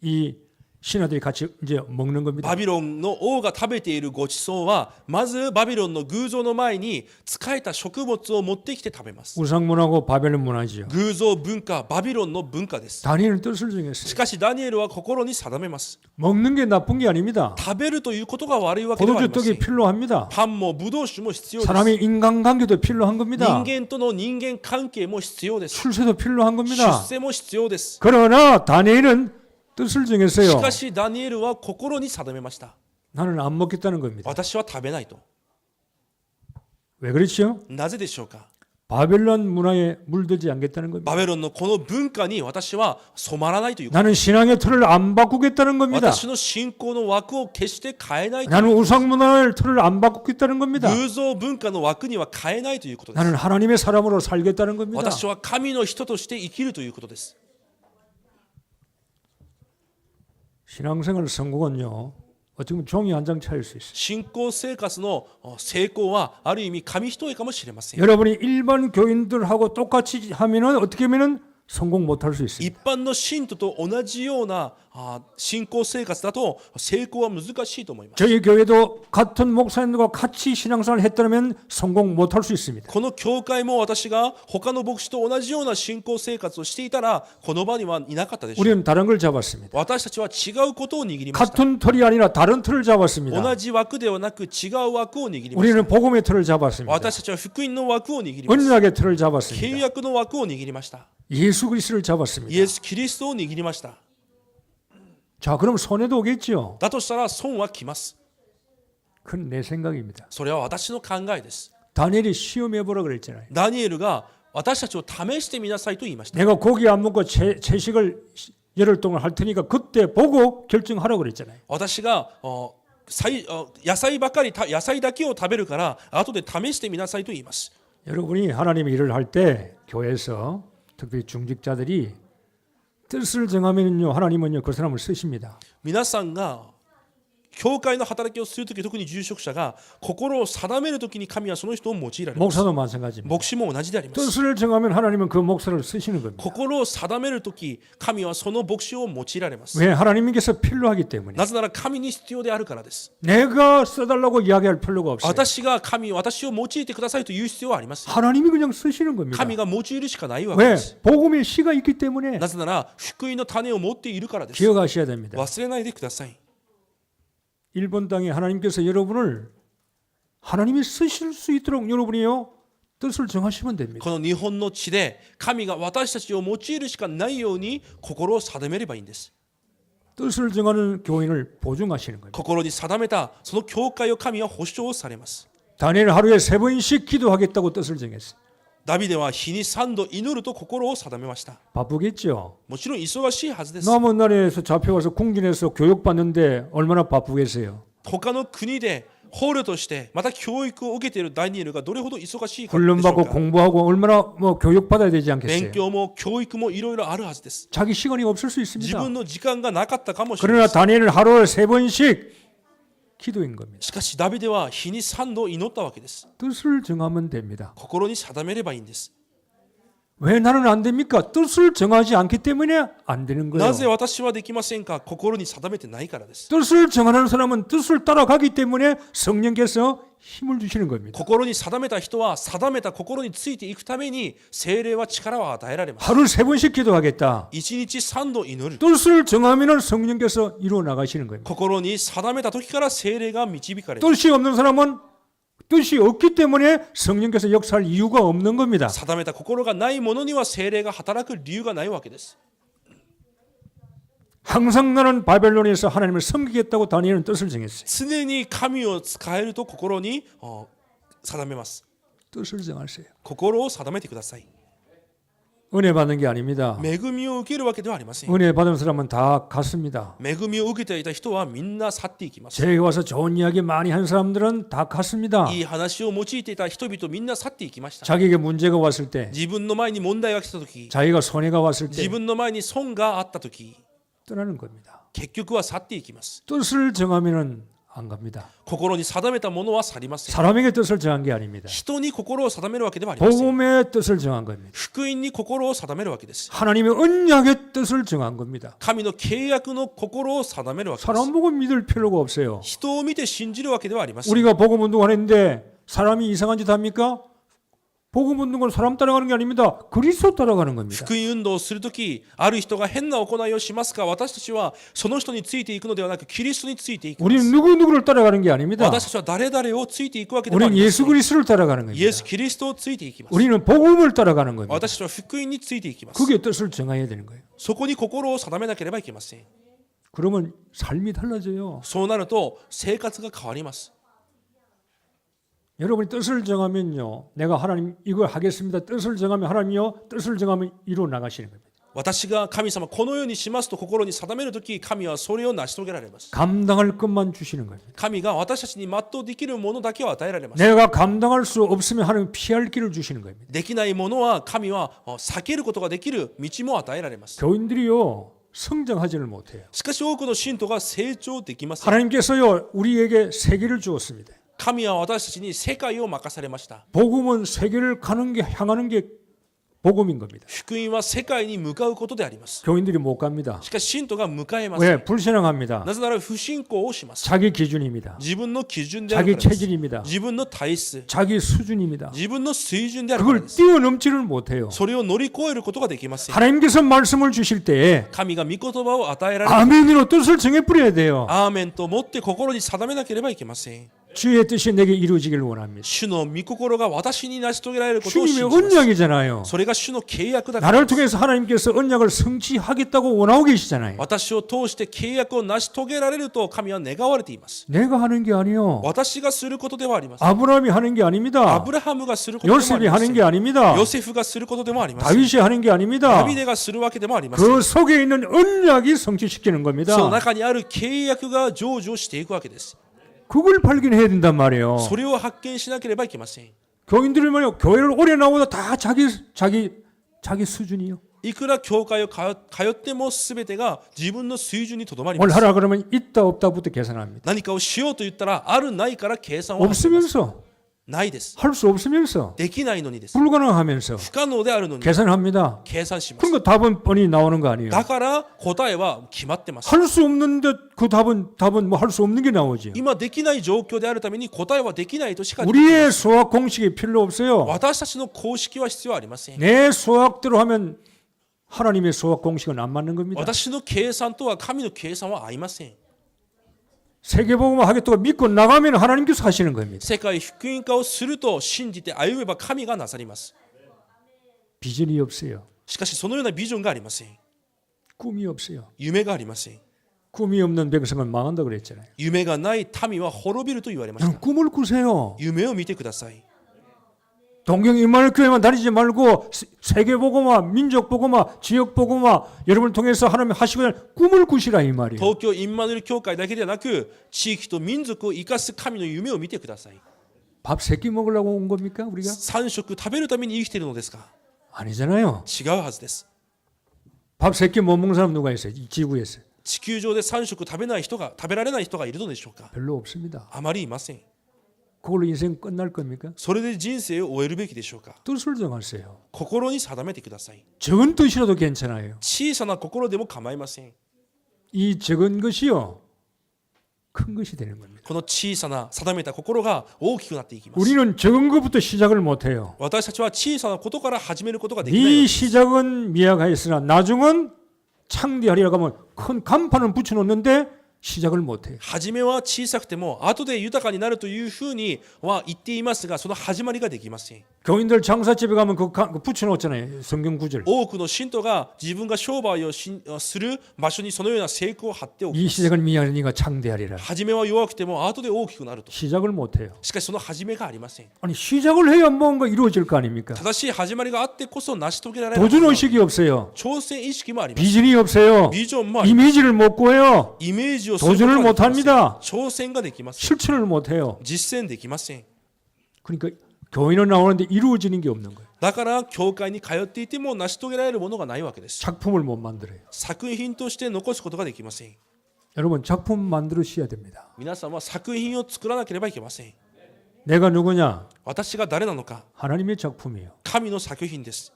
이 신하들이 같이 이제 먹는 겁니다. バビロンの王が食べているご馳走はまずバビロンの偶像の前に仕えた食物を持ってきて食べます 우상 문화고 바벨론 문화지요. 偶像文化バビロンの文化です 다니엘은 뜻을 し 정했어요. かしダニエルは心に定めます 먹는 게 나쁜 게 아닙니다. 食べるということが悪いわけではあり 포도주 ませ 떡이 ん 필요합니다. パンもブドウ酒も必要です 사람의 인간관계도 필요한 人 겁니다. 間との人間関係も必要です 출세도 필요한 出 겁니다. 世も必要です 그러나 다니엘은 뜻을 し 정했어요. かしダニエルは心に定めました 나는 안 먹겠다는 겁니다. 私は食べないと 왜 그렇죠? なぜでしょうか 바벨론 문화에 물들지 않겠다는 겁니다. バベロンのこの文化に私は染まらないということ 나는 신앙의 틀을 안 바꾸겠다는 겁니다. 私の信仰の枠を決して変えないと 나는 우상 문화의 틀을 안 바꾸겠다는 겁니다. 偶像文化の枠には変えないということです 나는 하나님의 사람으로 살겠다는 겁니다. 私は神の人として生きるということです 신앙생활 성공은요. 어떻게 보면 종이 한 장 차일 수 있어요. 信仰生活の成功はある意味紙一重かもしれません 여러분이 일반 교인들하고 똑같이 하면은 어떻게 하면은 성공 못할 수 있습니다. 一般の信徒と同じような信仰生活だと成功は難しいと思います 저희 교회도 같은 목사님들과 같이 신앙생활을 했다면 성공 못할 수 있습니다. この教会も私が他の牧師と同じような信仰生活をしていたらこの場にはいなかったでしょう 우리는 다른 걸 잡았습니다. 私たちは違うことを握りました 같은 틀이 아니라 다른 틀을 잡았습니다. 同じ枠ではなく違う枠を握りました 우리는 복음의 틀을 잡았습니다. 私たちは福音の枠を握りました 언약의 틀을 契 잡았습니다. 約の枠を握りました 예수 그리스도를 잡았습니다. イエス・キリストを握りました 자, 그럼 손해도 오겠죠. だとしたら損は来ます 그건 내 생각입니다. それは私の考えです 다니엘이 시험해 보라 그랬잖아요. ダニエルが私たちを試してみなさいと言いました 내가 고기 안 먹고 채식을 열흘 동안 할 테니까 그때 보고 결정하라 그랬잖아요. 私が野菜ばかり野菜だけを食べるから後で試してみなさいと言います 여러분이 하나님의 일을 할 때 교회에서 특별히 중직자들이 뜻을 정하면요 하나님은요 그 사람을 쓰십니다. 皆さんが教会の働きをするとき特に住職者が心を定めるときに神はその人を用いられます 목사도 마찬가지입니다. 牧師も同じであります 뜻을 정하면 하나님은 그 목사를 쓰시는 겁니다. 心を定めるとき神はその牧師を用いられます 왜 하나님께서 필요하기 때문에 なぜなら神に必要であるからです 내가 써달라고 이야기할 필요가 없어요. 私を用いてくださいという必要はあります 하나님이 그냥 쓰시는 겁니다. 神が用いるしかないわけ 왜? です 복음의 씨가 있기 때문에 なぜなら福音の種を持っているからです 기억하셔야 됩니다. 忘れないでください 일본 땅에 하나님께서 여러분을 하나님이 쓰실 수 있도록 여러분이요 뜻을 정하시면 됩니다. この日本の地で神が私たちを用いるしかないように心を定めればいいんです 뜻을 정하는 교인을 보증하시는 겁니다. 心に定めたその教会を神は保証されます 다니엘 하루에 3번씩 기도하겠다고 뜻을 정했어요. ダビデは日に3度祈ると心を定めました 바쁘겠죠. もちろん忙しいはずです 남은 나라에서 잡혀와서 궁전에서 교육받는데 얼마나 바쁘겠어요. 他の国で捕虜としてまた教育を受けているダニエルがどれほど忙しいかでしょう 훈련받고 か。 공부하고 얼마나 뭐 교육받아야 되지 勉 않겠어요? 強も教育もいろいろあるはずです。 자기 시간이 없을 수 自 있습니다. 分の時間がなかったかもしれま 그러나 せん。 다니엘은 하루에 3번씩 기도인 겁니다. しかしダビデは日に3度祈ったわけです。 뜻을 정하면 됩니다. 心に定めればいいんです。 왜 나는 안 됩니까? 뜻을 정하지 않기 때문에 안 되는 なぜ 거예요. 私はできませんか。心に定めてないからです。 뜻을 정하는 사람은 뜻을 따라가기 때문에 성령께서 힘을 주시는 겁니다. 心に定めた人は定めた心についていくために聖霊は力を与えられます。 하루 3번씩 기도하겠다. 1日3度祈る。 뜻을 정하면 성령께서 이루어 나가시는 겁니다. 心に定めた時から聖霊が導かれる。 뜻이 없는 사람은 뜻이 없기 때문에 성령께서 역사할 이유가 없는 겁니다. 定めた心がないものには聖霊が働く理由がないわけです。 항상 나는 바벨론에서 하나님을 섬기겠다고 다니엘은 뜻을 정했어요. 常に神を使えると心に定めます。 뜻을 정하세요. 心を定めてください。 은혜 받는 게 아닙니다. 恵みを受けるわけではありません。 은혜 받은 사람은 다 갔습니다. 恵みを受けていた人はみんな去っていきます。 제게 와서 좋은 이야기 많이 한 사람들은 다 갔습니다. いい話を用いていた人々みんな去っていきました。 자기에게 문제가 왔을 때, 自分の前に問題が来た時、 자기가 손해가 왔을 때 自分の前に損があった時、 떠나는 겁니다. 結局は去っていきます。 뜻을 정하면은 안 갑니다. 心に定めたものは去りません。 사람에게 뜻을 정한 게 아닙니다. 人に心を定めるわけではありません。 복음의 뜻을 정한 겁니다. 福音に心を定めるわけです。 하나님의 언약의 뜻을 정한 겁니다. 神の契約の心を定めるわけです。 사람 보고 믿을 필요가 없어요. 人を見て信じるわけではありません。 우리가 복음 운동하는데 사람이 이상한 짓 합니까? 복음 운동은 사람 따라가는 게 아닙니다. 그리스도 따라가는 겁니다. 福音運動をするとき、ある人が変な行いをしますが、私たちはその人についていくのではなく、キリストについていくので 우리는 す。 누구누구를 따라가는 게 아닙니다. 私たちは誰々をついていくわけではあ 우리는 りませ 예수 ん。 그리스도를 따라가는 イ 겁니다. エス・キリストをついていきます。 우리는 복음을 따라가는 겁니다. 私たちは福音についていきます。 그게 뜻을 정해야 되는 거예요. そこに心を定めなければいけません。 그러면 삶이 달라져요. そうなると生活が変わります。 여러분이 뜻을 정하면요, 내가 하나님 이걸 하겠습니다. 뜻을 정하면 하나님이요, 뜻을 정하면 이루어 나가시는 겁니다. 私が神様このようにしますと心に定めるとき、神はそれを成し遂げられます。 감당할 것만 주시는 겁니다. 神が私たちに全うできるものだけを与えられます。 내가 감당할 수 없으면 하나님 피할 길을 주시는 겁니다. できないものは神は避けることができる道も与えられます。 교인들이요, 성장하지를 못해요. しかし多くの信徒が成長できません。 하나님께서요, 우리에게 세계를 주었습니다. 神は私たちに世界を任されました。 복음은 세계를 가는 게 향하는 게 복음인 겁니다. 福音は世界に向かうことであります。 교인들이 못 갑니다. しかし信徒が向かえません。 왜? 불신앙합니다. なぜなら不信仰をします。 자기 기준입니다. 自分の基準である 자기 からです。 체질입니다. 自分の体質、 자기 수준입니다. 自分の水準であるから 그걸 です。 뛰어넘지를 못해요. それを乗り越えることができません。 하나님께서 말씀을 주실 때에 神が御言葉を与えられる。 아멘으로 뜻을 정해버려야 돼요. アーメンと持って心に定めなければいけません。 주의 뜻이 내게 이루어지기를 원합니다. 主の御心が私に成し遂げられることを 주님의 信じます。 언약이잖아요. それが主の契約だから 나를 です。 통해서 하나님께서 언약을 성취하겠다고 원하고 계시잖아요. 私を通して契約を成し遂げられると神は願われています。 내가 하는 게 아니요. 私がすることではありません。 아브라함이 하는 게 ア 아닙니다. ブラハムがすることでもあ 요셉이 りませ 하는 ん。 게 아닙니다. ヨセフがすることでもありません。 다윗이 하는 게 아닙니다. ダビデがするわけでもありません。 그 속에 있는 언약이 성취시키는 その 겁니다. 中にある契約が成就していくわけです。 그걸 발견해야 된단 말이에요. それを発見しなければいけません。 교인들이 말이요, 교회를 오래 나오다 다 자기 수준이요. いくら教会を通っても全てが自分の水準にとどまりま 뭘 す。 하라 그러면 있다 없다부터 계산합니다. 何かをしようと言ったらあるないから計算を始めます。 없으면서 ないです。 할 수 없으면서 できないのにです。 불가능하면서 不可能であるのに 계산합니다. 計算します。 그러니까 답은 뻔히 나오는 거 아니에요. だから答えは決まってます。 할 수 없는데 그 답은 뭐 할 수 없는 게 나오지. 今できない状況であるために答えはできないとしかできない。 우리의 수학 공식이 필요 없어요. 私たちの公式は必要ありません。 내 수학대로 하면 하나님의 수학 공식은 안 맞는 겁니다. 私の計算とは神の計算は合いません。 세계복음을 하겠다고 믿고 나가면 하나님께서 하시는 겁니다. 世界福音化をすると信じて歩めば神がなさります。 비전이 없어요. しかしそのようなビジョンがありません。 꿈이 없어요. 夢がありません。 꿈이 없는 백성은 망한다 그랬잖아요. 夢がない民は滅びると言われました。 꿈을 꾸세요. 夢を見てください。 동경 임마누엘 교회만 다니지 말고 세계 복음화, 민족 복음화, 지역 복음화 여러분을 통해서 하나님 하시고자 하는 꿈을 꾸시라 이 말이에요. 東京インマヌエル教会だけではなく、地域と民族を生かす神の夢を見てください。 밥 세 끼 먹으려고 온 겁니까 우리가? 3食食べるために生きているのですか？ 아니잖아요. 違うはずです。 밥 세 끼 못 먹는 사람 누가 있어요? 이 지구에서 地球上で3食食べられない人がいるのでしょうか？ 별로 없습니다. あまりいません。 그걸로 인생 끝날 겁니까? それで人生を終えるべきでしょうか？ 뜻을 정하세요. 心に定めてください。 적은 뜻이라도 괜찮아요. 小さな心でも構いません。 이 적은 것이요 큰 것이 되는 겁니다. この小さな定めた心が大きくなっていきます。 우리는 적은 것부터 시작을 못해요. 私たちは小さなことから始めることができないの 네 です。 시작은 미약하였으나 나중은 창대하리라고 하면 큰 간판은 붙여놓는데 시작을 못해요. 初めは小さくても後で豊かになるというふうには言っていますが、その始まりができません。 교인들 장사집에 가면 그 붙여놓잖아요. 성경 구절. 多くの信徒が自分が商売をする場所にそのような聖句を貼っておき 이 ます。 시작은 미약하니까 창대하리라. 初めは弱くても後で大きくなると。 시작을 못해요. しかしその始めがありません。 아니 시작을 해야 뭔가 이루어질 거 아닙니까? 正しい始まりがあってこそ成し遂げられる。 도전의식이 없어요. 挑戦意識もあります。 비전이 없어요. ビジョンもあります。 이미지를 못 구해요. イメージをすること 도전을 ができません。 못합니다. 挑戦ができません。 실천을 못해요. 実践できません。 그러니까 교회는 나오는데 이루어지는 게 없는 거예요. だから教会に通っていても成し遂げられるものがないわけです。 작품을 못 만들어요. 作品として残すことができません。 여러분 작품 만들으셔야 됩니다. 皆さんは作品を作らなければいけません。 내가 누구냐? 私が誰なのか、 하나님의 작품이에요. 神の作品です。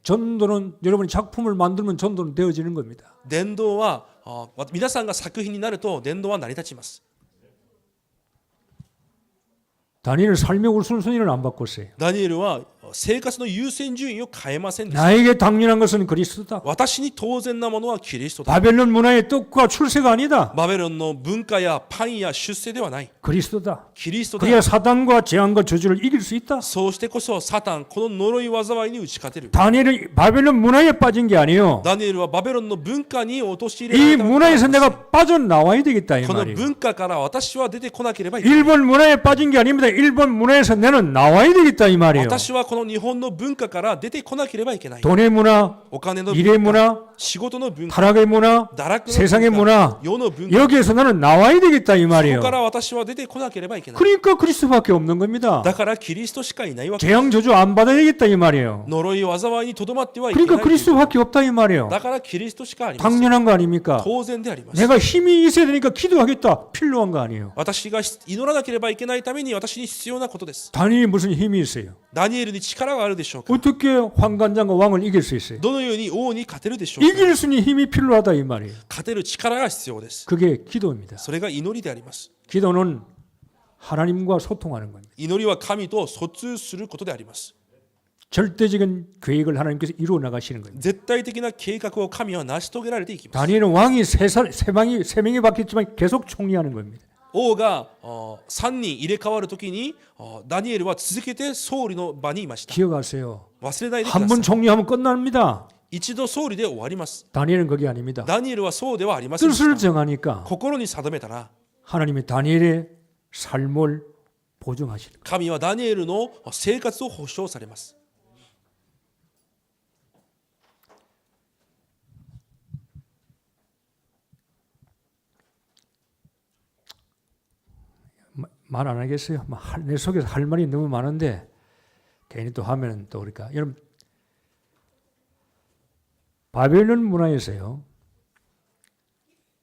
전도는 여러분이 작품을 만들면 전도는 되어지는 겁니다. 伝道は皆さんが作品になると伝道は成り立ちます。 다니엘 삶의 우선순위를 안 바꿨어요. ダニエルは生活の優先順位を変えませんでした。 나에게 당연한 것은 그리스도다. 私に当然なものはキリストだ。 바벨론 문화의 떡과 출세가 아니다. バベロンの文化やパンや出世ではない。 그리스도다. キリストであ 그래야 る。 사단과 재앙과 저주를 이길 수 있다. そうしてこそサタン、この呪い災いに打ち勝てる。 다니엘은 바벨론 문화에 빠진 게 아니에요. ダニエルはバベロンの文化に陥れら 이 れたわけ 문화에서 ではない。 내가 빠져나와야 되겠다 이 この 말이에요. 文化から私は出てこなければいけない。 일본 문화에 빠진 게 아닙니다. 일본 문화에서 나는 나와야 되겠다 이 말이에요. 私はこの日本の文化から出てこなければいけない。 돈의 문화, お金の 일의 文化、 문화, 仕事の文化、 타락의 문화, 堕落の 세상의 文化、 문화 世の文化、 여기에서 나는 나와야 되겠다 이 そこ 말이에요. から私は出てこなければいけない。 그러니까 그리스도밖에 없는 겁니다. だからキリストしかいないわけ。 재앙 저주 안 받아야 되겠다 이 말이에요. 呪い災いにとどまってはいけない。 그러니까 그리스도밖에 없다 이 말이에요. だからキリストしかありません。 당연한 거 아닙니까? 当然であります。 내가 힘이 있어야 되니까 기도하겠다 필요한 거 아니에요. 私が祈らなければいけないために私に必要なことです。 다니엘이 무슨 힘이 있어요? ダニエルに力があるでしょうか。 어떻게 환관장과 왕을 이길 수 있어요? どのように王に勝てるでしょうか。 이길 수 있는 힘이 필요하다 이 말이에요. 勝てる力が必要です。 그게 기도입니다. それが祈りであります。 기도는 하나님과 소통하는 겁니다. 祈りは神と疎通することであります。 절대적인 계획을 하나님께서 이루어 나가시는 겁니다. 絶対的な計画を神は成し遂げられていきます。 다니엘은 왕이 세 명이 바뀌었지만 계속 총리하는 겁니다. 王が3人入れ替わるときにダニエルは続けて総理の場にいました。 기억하세요. 忘れないでく 한 ださ 번 い。 총리하면 끝납니다. 一度総理で終わります。 다니엘은 그게 아닙니다. ダニエルはそうではありませんでし 뜻을 た。 정하니까 心に定めたら 하나님이 다니엘의 삶을 보증하시는 거예요. 神はダニエルの生活を保証されます。 말 안 하겠어요. 내 속에서 할 말이 너무 많은데 괜히 또 하면 또 그러니까 여러분 바벨론 문화에서요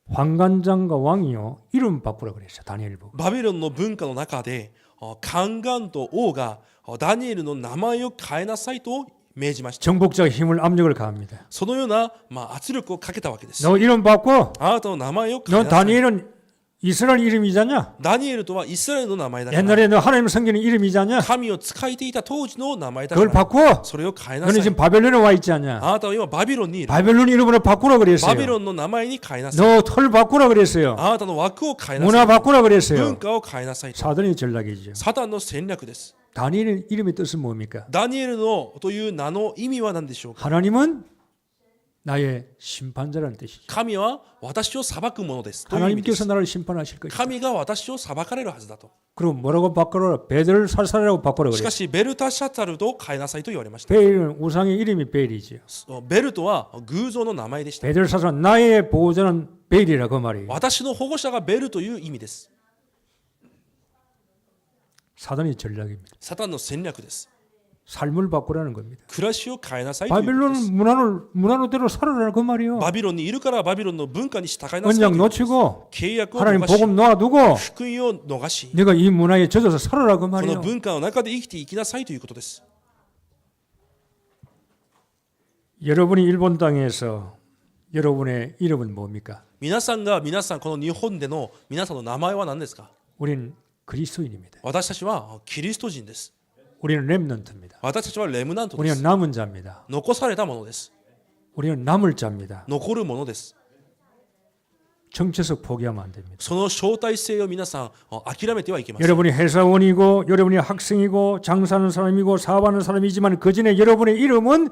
환관장과 왕이요 이름 바꾸라 그랬어요. 다니엘 보고. バビロンの文化の中で宦官と王がダニエルの名前を変えなさいと命じました。 정복자가 힘을 압력을 가합니다. そのような圧力をかけたわけです。 너 이름 바꿔. あなたの名前を変え 너 なさい。 다니엘은 이스라엘 이름이잖냐? ダニエルとはイスラエルの名前だから。 옛날에 너 하나님 섬기는 이름이잖냐? 神を使いていた当時の名前だか 그걸 ら。 바꿔. それを変えな 너는 さい。 지금 바벨론에 와 있지 않냐? あなたは今バビロンにいる。 바벨론 이름으로 바꾸라 バビ 그랬어요. ロンの名前に変えなさい。 너 털 바꾸라 그랬어요. あなたの枠を変えな 문화 さい。 바꾸라 文 그랬어요. 化を変えなさい。 사단의 전략이죠. サタンの戦略です。 다니엘의 이름의 뜻은 뭡니까? ダニエルのという名の意味は何でしょうか。 하나님은 나의 심판자라는 뜻이죠. 神は私を裁くものですという意味で 하나님께서 す。 나를 심판하실 것이다. 神が私を裁かれるはずだと。 그럼 뭐라고 바꾸라? 베델 살살이라고 바꾸라 し 그래요. かしベルタシャタルと変えなさいと言われました。 베일은 우상의 이름이 베일이지요. ベルトは偶像の名前でした。 베델 살살 나의 보호자는 베일이라 그 말이에요. 私の保護者がベルという意味です。 사단의 전략입니다. サタンの戦略です。 삶을 바꾸라는 겁니다. 暮らしを変えなさいということです。 바빌론은 문화노대로 살아라는 그 말이에요. バビロンにいるからバビロンの文化に従いなさいと 언약 いうことです。 놓치고 契約を 하나님 逃し 복음 놔두고 福音を逃し 내가 이 문화에 젖어서 살아라 그 この 말이에요. 文化の中で生きていきなさいということです。 여러분이 일본 땅에서 여러분의 이름은 뭡니까? 皆さんこの日本での皆さんの名前は何ですか？ 우리는 그리스도인입니다. 私たちはキリスト人です。 우리는 렘넌트입니다. 私たちはレムナントで 우리는 す。 남은 자입니다. 残されたものです。 우리는 남을 자입니다. 残るものです。 정체적 포기하면 안 됩니다. その招待性を皆さん諦めてはいけません。 여러분이 회사원이고 여러분이 학생이고 장사하는 사람이고 사업하는 사람이지만 그 전에 여러분의 이름은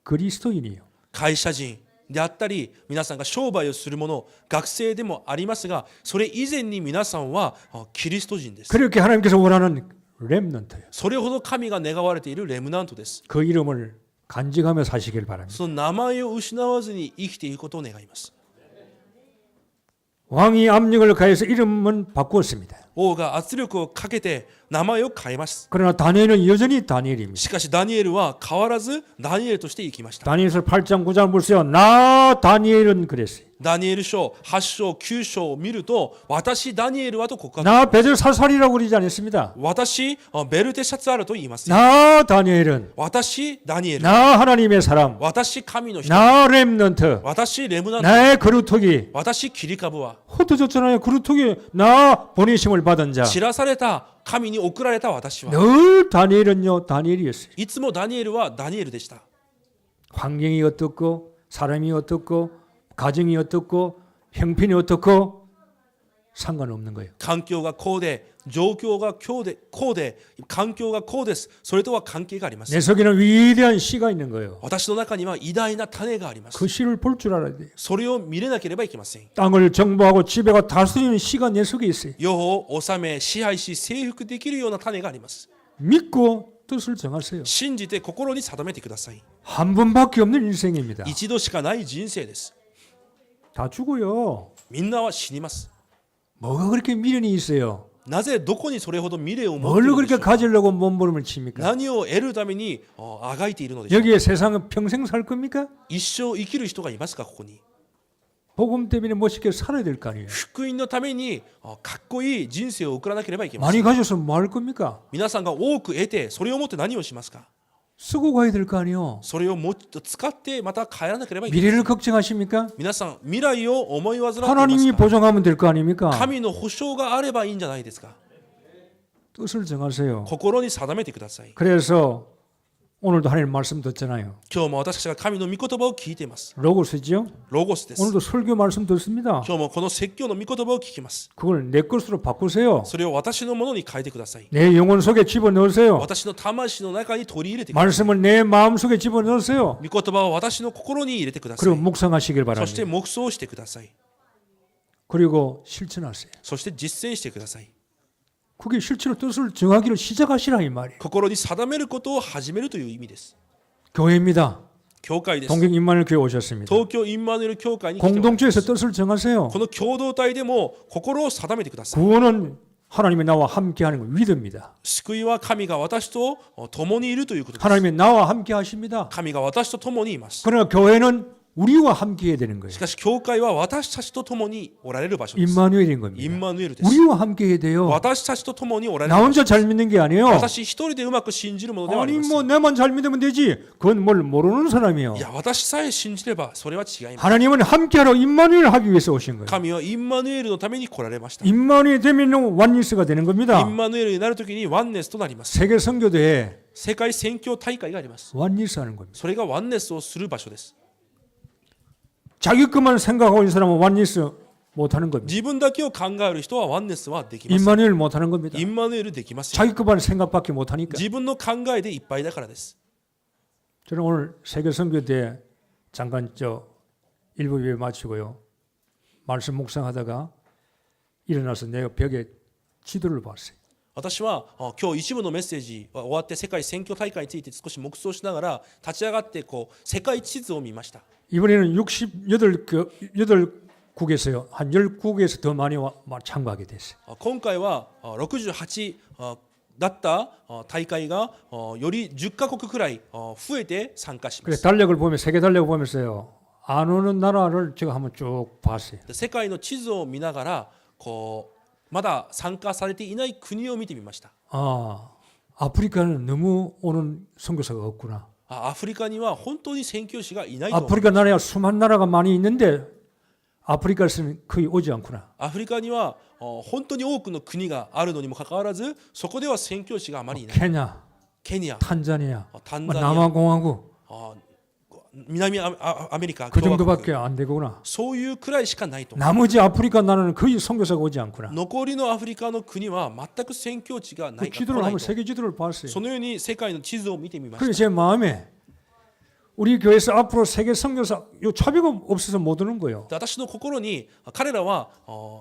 그리스도인이에요. 会社人であったり皆さんが商売をする者学生でもありますがそれ以前に皆さんはキリスト人です。 그렇게 하나님께서 원하는 렘넌트예요. それほど神が願われているレムナントです。 그 이름을 간직하며 사시길 바랍니다. その名前を失わずに生きていくことを願います。 왕이 압력을 가해서 이름은 바꾸었습니다. 王が圧力をかけて名前を変えます。 그러나 다니엘은 여전히 다니엘입니다. しかしダニエルは変わらずダニエルとして生きました。 다니엘서 8장 9장 보세요. 나 다니엘은 그랬어요. ダニエル書8章9章を見ると私ダニエルはと告白。 나 베델사살이라고 그러지 않았습니다. 私ベルテシャツアルと言います。 나 다니엘은 私ダニエル。 나 하나님의 사람. 私神の人。 나 렘넌트. 私レムナント。 나의 그루터기. 私切り株は 흩어졌잖아요. 그루터기. 나 보내심을 받은 자. 知らされた神に送られた私は 늘 다니엘은요. 다니엘이었어요. いつもダニエルはダニエルでした。 환경이 어떻고 사람이 어떻고 가정이 어떻고 형편이 어떻고 상관없는 거예요. 環境がこうで状況がこうで環境がこうです。それとは関係があります。 내 속에는 위대한 씨가 있는 거예요. 私の中には偉大な種があります。 그 씨를 볼 줄 알아야 돼요. それを見れなければいけません。 땅을 정복하고 지배가 다스리는 씨가 내 속에 있어요. 世を治め支配し征服できるような種があります。 믿고 뜻을 정하세요. 信じて心に定めてください。 한 번밖에 없는 인생입니다. 一度しかない人生です。 다 죽어요. みんなは死にます。 뭐가 그렇게 미련이 있어요? なぜどこにそれほど未練を持ってい 뭘 るので 그렇게 しょうか。 가지려고 몸부림을 칩니까? 何を得るためにあがいているのでしょうか。 여기에 세상은 평생 살 겁니까? 一生生きる人がいますかここに。 복음 때문에 멋있게 살아야 될 거 아니에요. 福音のためにかっこいい人生を送らなければいけませ 많이 ん。 가져서 뭐 할 겁니까? 皆さんが多く得てそれを持って何をしますか。 쓰고 가야 될 거 아니에요. それをもっと使ってまた帰らなければいけない。 미래를 걱정하십니까? 皆さん未来を思い煩っていま 하나님이 すか。 보장하면 될 거 아닙니까? 神の保証があればいいんじゃないですか。 뜻을 정하세요. 心に定めてください。 그래서 오늘도 하나님 말씀 듣잖아요. 今日も私たちが神の御言葉を聞いています。 로고스죠? ロゴスです。 오늘도 설교 말씀 듣습니다. 今日もこの説教の御言葉を聞きます。 그걸 내 것으로 바꾸세요. それを私のものに変えてください。 내 영혼 속에 집어넣으세요. 私の魂の中に取り入れてください。 말씀을 내 마음 속에 집어넣으세요. 御言葉を私の心に入れてくださ 그리고 い。 묵상하시길 そして 바랍니다. 黙想してください。 그리고 실천하세요. そして実践してください。 그게 실제로 뜻을 정하기를 시작하시라 이 말이에요. 心に定めることを始めるという意味です。 교회입니다. 教会です。 동경 임마누엘 교회 오셨습니다. 東京インマヌエル教会に来ておられます。 공동체에서 뜻을 정하세요. この共同体でも心を定めてください。 구원은 하나님이 나와 함께하는 거 믿습니다. 救いは神が私と共にいるということです。 하나님이 나와 함께하십니다. 神が私と共にいます。 그러나 교회는 우리와 함께해야 되는 거예요. しかし教会は私たちと共におられる場所です。 임마누엘인 イン 겁니다. マヌエルです。 우리와 함께해야 돼요. 私たちと共におられ 나 る場所 혼자 잘 믿는 게 아니에요. 私一人でうまく信じるものではあり 아니 ません。 뭐 내만 잘 믿으면 되지. 그건 뭘 모르는 사람이에요. いや、私さえ信じればそれは違います。 하나님은 함께하러 임마누엘 하기 위해서 오신 거예요. 神はインマヌエルのために来られました。イ 임마누엘 되면 완니스가 되는 겁니다. ンマヌエルになるときにワンネスとなります。 세계 선교대에 世界宣教大会があります。 완니스 하는 겁니다. それがワンネスをする場所です。 자기 것만 생각하고 있는 사람은 완니스 못 하는 겁니다. 自分だけを考える人はワンネスはできます。 임마누엘 못 하는 겁니다. インマヌエルできますよ。 자기 것만 생각밖에 못 하니까. 自分の考えでいっぱいだからです。 저는 오늘 세계 선교대 잠깐 일부 예배 마치고요. 말씀 묵상하다가 일어나서 내가 벽에 지도를 봤어요. 私は今日一部のメッセージ終わって世界選挙大会について少し黙想しながら立ち上がって世界地図を見ました。 이번에는 68국에서요. 한 10국에서 더 많이 참가하게 됐어요. 今回は68だった大会がより10カ国くらい増えて参加しま 그래 す。 달력을 보면 세계 달력을 보면서요. 안 오는 나라를 제가 한번 쭉 봤어요. 世界の地図を見ながらまだ参加されていない国を見てみました。 아, 아프리카는 너무 오는 선교사가 없구나. アフリカには本当に宣教師がいないと思う。 아프리카 나라에 수많은 나라가 많이 있는데 아프리카에서는 거의 오지 않구나. アフリカには本当に多くの国があるのにもかかわらずそこでは宣教師があまりいない。 케냐, ケニア、 탄자니아, タンザニア、 남아공화국 南アメリカ、 그 共和国 정도밖에 안 되구나. そういうくらいしかないと。 나머지 아프리카 나라는 거의 선교사가 오지 않구나. 残りのアフリカの国は全く宣教地がな 그 いか来 지도를 ない 한번 と。 세계 지도를 봤어요. そのように世界の地図を見てみまし 그래서 제 마음에 우리 교회에서 앞으로 세계 선교사 요 차비가 없어서 못 오는 거예요. た。私の心に彼らは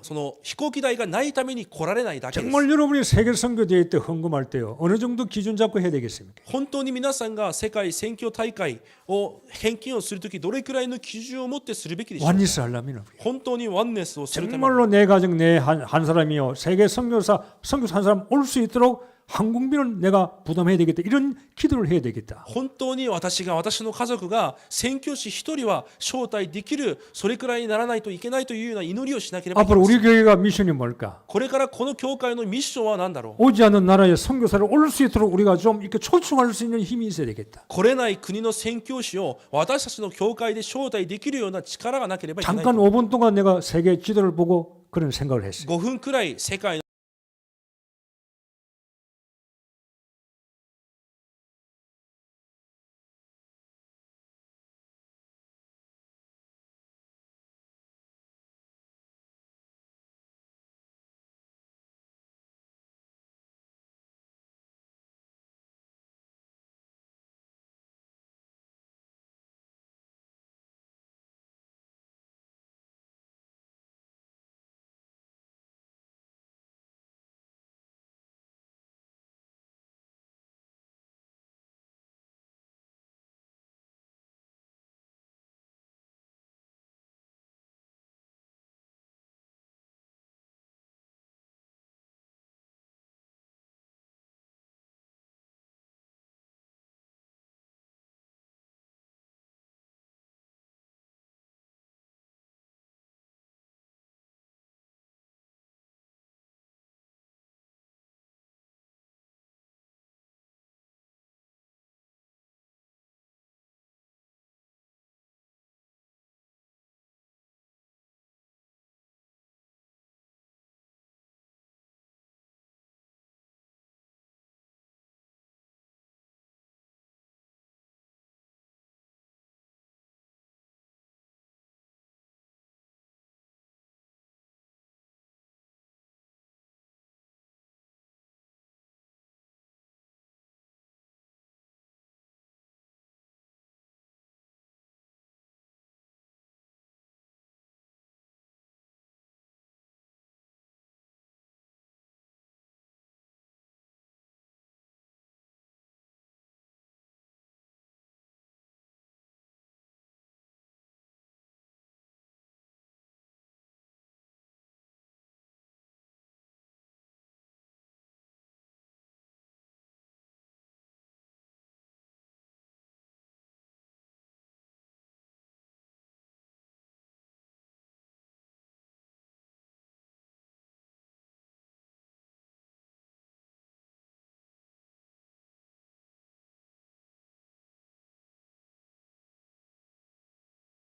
その飛行機代がないために来られないだけです。 정말 여러분이 세계 선교대회 때 헌금할 때요. 어느 정도 기준 잡고 해야 되겠습니까? 本当に皆さんが世界宣教大会を献金をするときどれくらいの基準を持ってするべきでしょうか。 완리스 하려면 本当にワンネスをするために 정말로 내 가정 내 한 사람이요. 세계 선교사 한 사람 올 수 있도록 항공비는 내가 부담해야 되겠다. 이런 기도를 해야 되겠다. 本当に私の家族が宣教師一人は招待できるそれくらいにならないといけないというような祈りをしなければいけ 앞으로 ません。 우리 교회가 미션이 뭘까? これからこの教会のミッションは何だろう。 오지 않는 나라에 선교사를 올 수 있도록 우리가 좀 이렇게 초청할 수 있는 힘이 있어야 되겠다. 来れない国の宣教師を私たちの教会で招待できるような力がなければいけない。 잠깐 5분 동안 내가 세계 지도를 보고 그런 생각을 했어요. 5分くらい世界の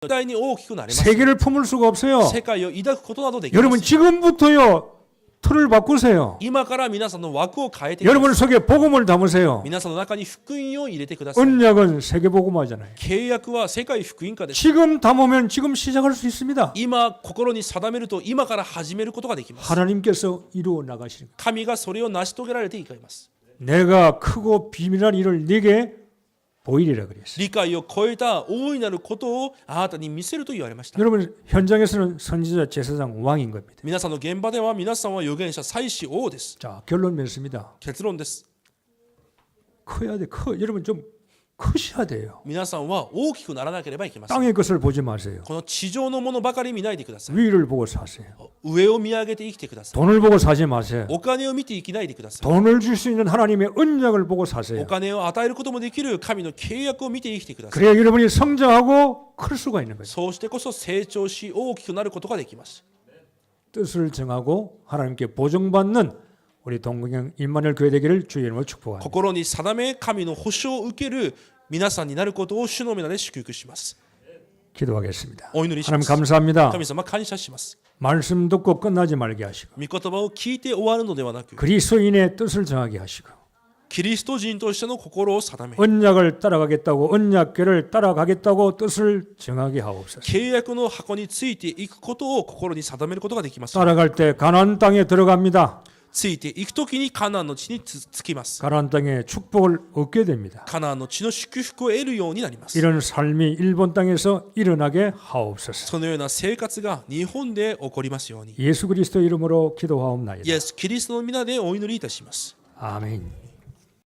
絶対に大きくなります。 세계를 품을 수가 없어요. 世界を抱くことなどできま 여러분 す。 지금부터요. 틀을 바꾸세요. 今から皆さんの枠を変えてください。 여러분 속에 복음을 담으세요. 皆さんの中に福音を入れてください。 언약은 세계 복음화잖아요. 契約は世界福音化です。 지금 담으면 지금 시작할 수 있습니다. 今心に定めると今から始めることができます。 하나님께서 이루어 나가시는 것. 神がそれを成し遂げられていきます。 내가 크고 비밀한 일을 네게 보이리라 그랬어요. 理解を超えた大いなることをあなたに見せると言われました。 여러분 현장에서는 선지자, 제사장, 왕인 겁니다. 皆さんの現場では皆さんは預言者、祭司、王です。 자, 결론 맺습니다. 結論です。 커야 돼. 여러분 좀 크셔야 돼요. 皆さんは大きくならなければいけません。 땅의 것을 보지 마세요. この地上のものばかり見ないでください。 위를 보고 사세요. 上を見上げて生きてください。 돈을 보고 사지 마세요. お金を見て生きないでください。 돈을 줄 수 있는 하나님의 언약을 보고 お 사세요. 金を与えることもできる神の契約を見て生きてください。 그래야 여러분이 성장하고 클 수가 있는 거죠. そうしてこそ成長し大きくなることができます。 뜻을 정하고 하나님께 보증받는 우리 동경영 임마누엘 교회 되기를 주의 이름으로 축복합니다. 心に定め神の保証を受ける皆さんになることを主の皆で祝福します。 기도하겠습니다. お祈りし 하나님 ます。 감사합니다. 神様感謝します。 말씀 듣고 끝나지 말게 하시고 御言葉を聞いて終わるのではなく、 그리스도인의 뜻을 정하게 하시고 キリスト人としての心を定め、 언약을 따라가겠다고 언약궤를 따라가겠다고 뜻을 정하게 하옵소서. 契約の箱についていくことを心に定めることができます。 따라갈 때 가나안 땅에 들어갑니다. ついていくときにカナンの地につきます。 가나안 땅에 축복을 얻게 됩니다. カナンの地の祝福を得るようになります。 이런 삶이 일본 땅에서 일어나게 하옵소서. そのような生活が日本で起こりますように、 예수 그리스도 이름으로 기도하옵나이다. イエス・キリストの皆でお祈りいたします。 아멘.